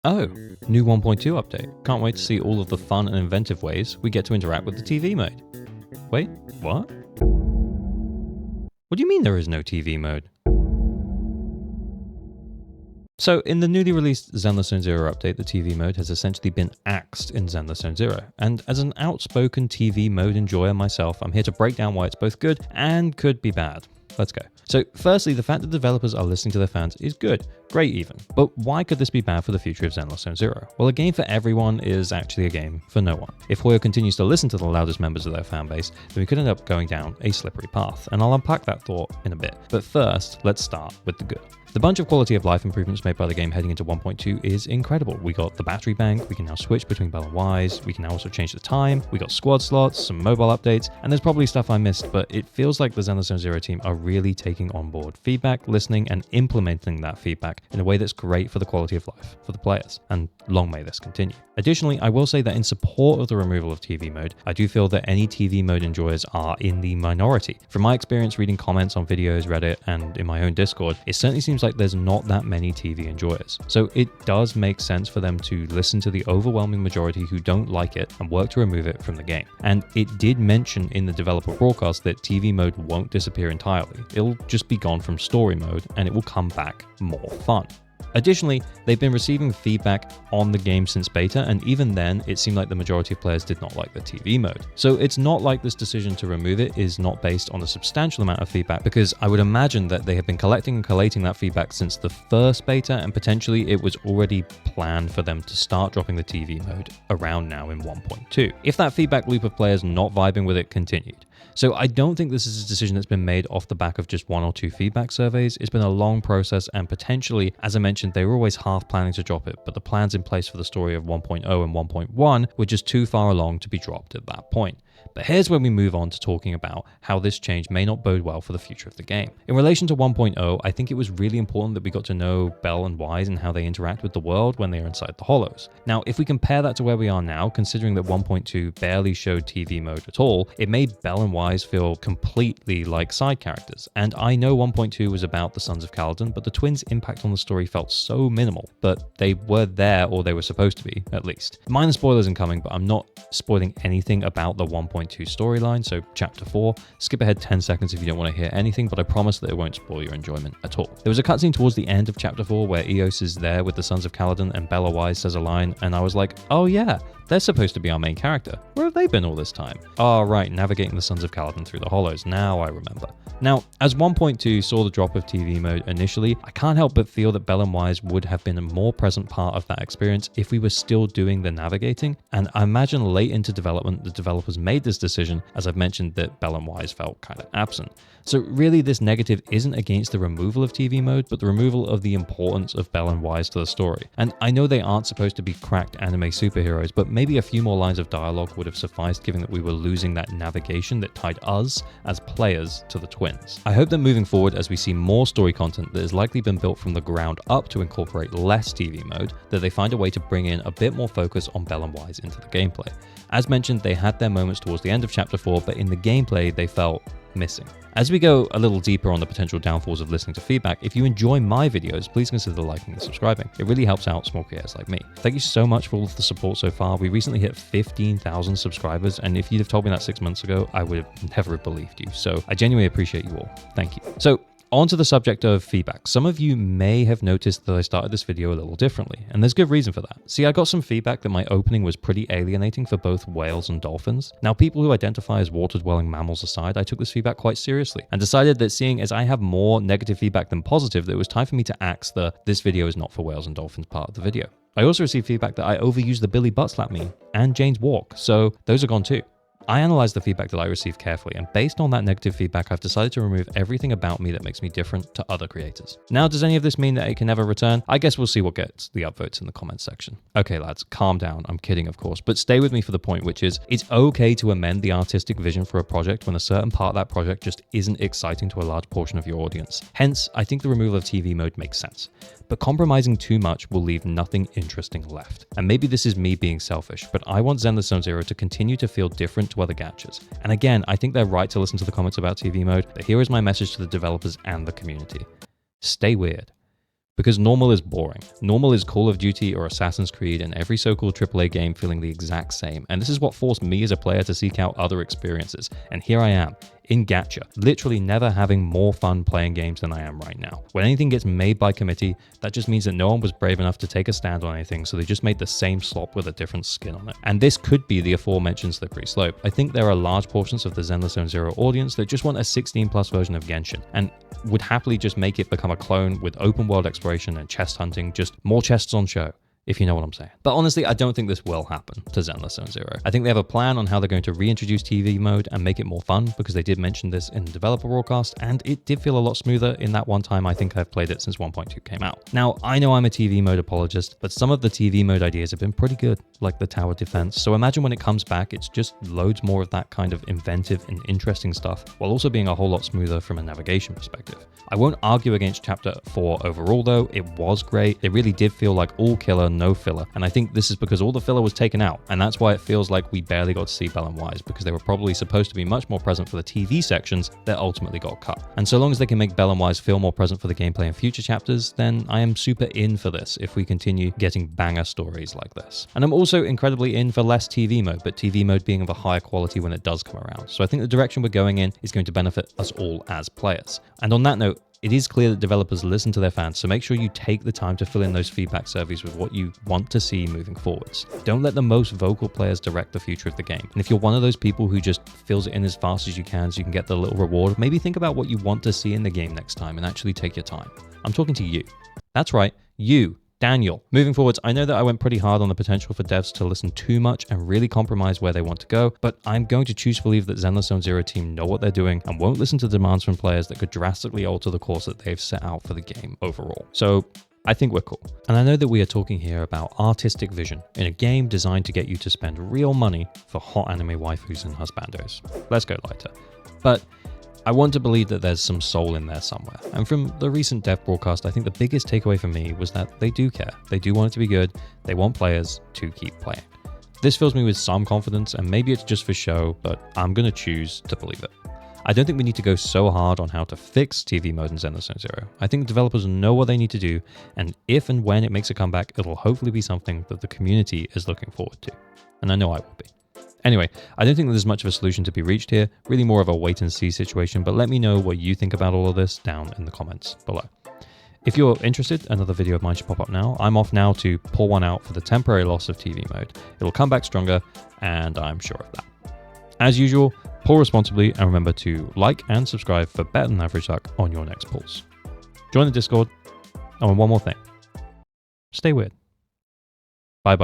Oh, new 1.2 update. Can't wait to see all of the fun and inventive ways we get to interact with the TV mode. Wait, what? What do you mean there is no TV mode? So in the newly released Zenless Zone Zero update, the TV mode has essentially been axed in Zenless Zone Zero. And as an outspoken TV mode enjoyer myself, I'm here to break down why it's both good and could be bad. Let's go. So firstly, the fact that developers are listening to their fans is good, great even. But why could this be bad for the future of Zenless Zone Zero? Well, a game for everyone is actually a game for no one. If Hoyo continues to listen to the loudest members of their fan base, then we could end up going down a slippery path, and I'll unpack that thought in a bit. But first, let's start with the good. The bunch of quality of life improvements made by the game heading into 1.2 is incredible. We got the battery bank, we can now switch between Bell and Wise, we can now also change the time, we got squad slots, some mobile updates, and there's probably stuff I missed, but it feels like the Zenless Zone Zero team are really taking on board feedback, listening, and implementing that feedback in a way that's great for the quality of life for the players, and long may this continue. Additionally, I will say that in support of the removal of TV mode, I do feel that any TV mode enjoyers are in the minority. From my experience reading comments on videos, Reddit, and in my own Discord, it certainly seems like there's not that many TV enjoyers. So it does make sense for them to listen to the overwhelming majority who don't like it and work to remove it from the game. And it did mention in the developer broadcast that TV mode won't disappear entirely. It'll just be gone from story mode and it will come back more fun. Additionally, they've been receiving feedback on the game since beta, and even then, it seemed like the majority of players did not like the TV mode. So it's not like this decision to remove it is not based on a substantial amount of feedback, because I would imagine that they have been collecting and collating that feedback since the first beta, and potentially it was already planned for them to start dropping the TV mode around now in 1.2, if that feedback loop of players not vibing with it continued. So I don't think this is a decision that's been made off the back of just one or two feedback surveys. It's been a long process, and potentially, as I mentioned, they were always half planning to drop it, but the plans in place for the story of 1.0 and 1.1 were just too far along to be dropped at that point. But here's when we move on to talking about how this change may not bode well for the future of the game. In relation to 1.0, I think it was really important that we got to know Bell and Wise and how they interact with the world when they are inside the hollows. Now, if we compare that to where we are now, considering that 1.2 barely showed TV mode at all, it made Bell and Wise feel completely like side characters. And I know 1.2 was about the Sons of Kaladin, but the twins' impact on the story felt so minimal, but they were there, or they were supposed to be, at least. Minor spoilers incoming, but I'm not spoiling anything about the 1.2 storyline, so chapter 4. Skip ahead 10 seconds if you don't want to hear anything, but I promise that it won't spoil your enjoyment at all. There was a cutscene towards the end of chapter 4 where Eos is there with the Sons of Kaladin and Bella Wise says a line, and I was like, oh yeah, they're supposed to be our main character. Where have they been all this time? Oh right, navigating the Sons of Kaladin through the hollows. Now I remember. Now, as 1.2 saw the drop of TV mode initially, I can't help but feel that Bell and Wise would have been a more present part of that experience if we were still doing the navigating, and I imagine late into development the developers made this decision, as I've mentioned that Bell and Wise felt kind of absent. So really this negative isn't against the removal of TV mode, but the removal of the importance of Bell and Wise to the story. And I know they aren't supposed to be cracked anime superheroes, but maybe a few more lines of dialogue would have sufficed given that we were losing that navigation that tied us as players to the twins. I hope that moving forward, as we see more story content that has likely been built from the ground up to incorporate less TV mode, that they find a way to bring in a bit more focus on Bell and Wise into the gameplay. As mentioned, they had their moments towards the end of chapter 4, but in the gameplay they felt missing. As we go a little deeper on the potential downfalls of listening to feedback, if you enjoy my videos, please consider liking and subscribing. It really helps out small creators like me. Thank you so much for all of the support so far. We recently hit 15,000 subscribers, and if you'd have told me that 6 months ago, I would have never believed you. So I genuinely appreciate you all. Thank you. So on to the subject of feedback. Some of you may have noticed that I started this video a little differently, and there's good reason for that. See, I got some feedback that my opening was pretty alienating for both whales and dolphins. Now, people who identify as water-dwelling mammals aside, I took this feedback quite seriously and decided that seeing as I have more negative feedback than positive, that it was time for me to axe the "this video is not for whales and dolphins" part of the video. I also received feedback that I overused the Billy butt slap meme and Jane's walk, so those are gone too. I analyzed the feedback that I received carefully, and based on that negative feedback, I've decided to remove everything about me that makes me different to other creators. Now, does any of this mean that it can never return? I guess we'll see what gets the upvotes in the comments section. Okay, lads, calm down. I'm kidding, of course, but stay with me for the point, which is it's okay to amend the artistic vision for a project when a certain part of that project just isn't exciting to a large portion of your audience. Hence, I think the removal of TV mode makes sense. But compromising too much will leave nothing interesting left. And maybe this is me being selfish, but I want Zenless Zone Zero to continue to feel different to other gachas. And again, I think they're right to listen to the comments about TV mode, but here is my message to the developers and the community. Stay weird. Because normal is boring. Normal is Call of Duty or Assassin's Creed and every so-called AAA game feeling the exact same. And this is what forced me as a player to seek out other experiences. And here I am, in gacha, literally never having more fun playing games than I am right now. When anything gets made by committee, that just means that no one was brave enough to take a stand on anything, so they just made the same slop with a different skin on it. And this could be the aforementioned slippery slope. I think there are large portions of the Zenless Zone Zero audience that just want a 16+ version of Genshin, and would happily just make it become a clone with open world exploration and chest hunting, just more chests on show, if you know what I'm saying. But honestly, I don't think this will happen to Zenless Zone Zero. I think they have a plan on how they're going to reintroduce TV mode and make it more fun, because they did mention this in the developer broadcast, and it did feel a lot smoother in that one time I think I've played it since 1.2 came out. Now, I know I'm a TV mode apologist, but some of the TV mode ideas have been pretty good, like the tower defense, so imagine when it comes back, it's just loads more of that kind of inventive and interesting stuff, while also being a whole lot smoother from a navigation perspective. I won't argue against Chapter 4 overall though, it was great. It really did feel like all killer, no filler, and I think this is because all the filler was taken out, and that's why it feels like we barely got to see Bell and Wise, because they were probably supposed to be much more present for the TV sections that ultimately got cut. And so long as they can make Bell and Wise feel more present for the gameplay in future chapters, then I am super in for this if we continue getting banger stories like this. And I'm also incredibly in for less TV mode, but TV mode being of a higher quality when it does come around. So I think the direction we're going in is going to benefit us all as players. And on that note, it is clear that developers listen to their fans, so make sure you take the time to fill in those feedback surveys with what you want to see moving forwards. Don't let the most vocal players direct the future of the game. And if you're one of those people who just fills it in as fast as you can so you can get the little reward, maybe think about what you want to see in the game next time and actually take your time. I'm talking to you. That's right, you. Daniel. Moving forwards, I know that I went pretty hard on the potential for devs to listen too much and really compromise where they want to go, but I'm going to choose to believe that Zenless Zone Zero team know what they're doing and won't listen to demands from players that could drastically alter the course that they've set out for the game overall. So I think we're cool. And I know that we are talking here about artistic vision in a game designed to get you to spend real money for hot anime waifus and husbandos. Let's go lighter. But I want to believe that there's some soul in there somewhere. And from the recent dev broadcast, I think the biggest takeaway for me was that they do care. They do want it to be good. They want players to keep playing. This fills me with some confidence, and maybe it's just for show, but I'm going to choose to believe it. I don't think we need to go so hard on how to fix TV mode in Zenless Zone Zero. I think developers know what they need to do, and if and when it makes a comeback, it'll hopefully be something that the community is looking forward to. And I know I will be. Anyway, I don't think that there's much of a solution to be reached here, really more of a wait and see situation, but let me know what you think about all of this down in the comments below. If you're interested, another video of mine should pop up now. I'm off now to pour one out for the temporary loss of TV mode. It'll come back stronger, and I'm sure of that. As usual, pour responsibly, and remember to like and subscribe for better than average luck on your next pulls. Join the Discord, oh, and one more thing. Stay weird. Bye.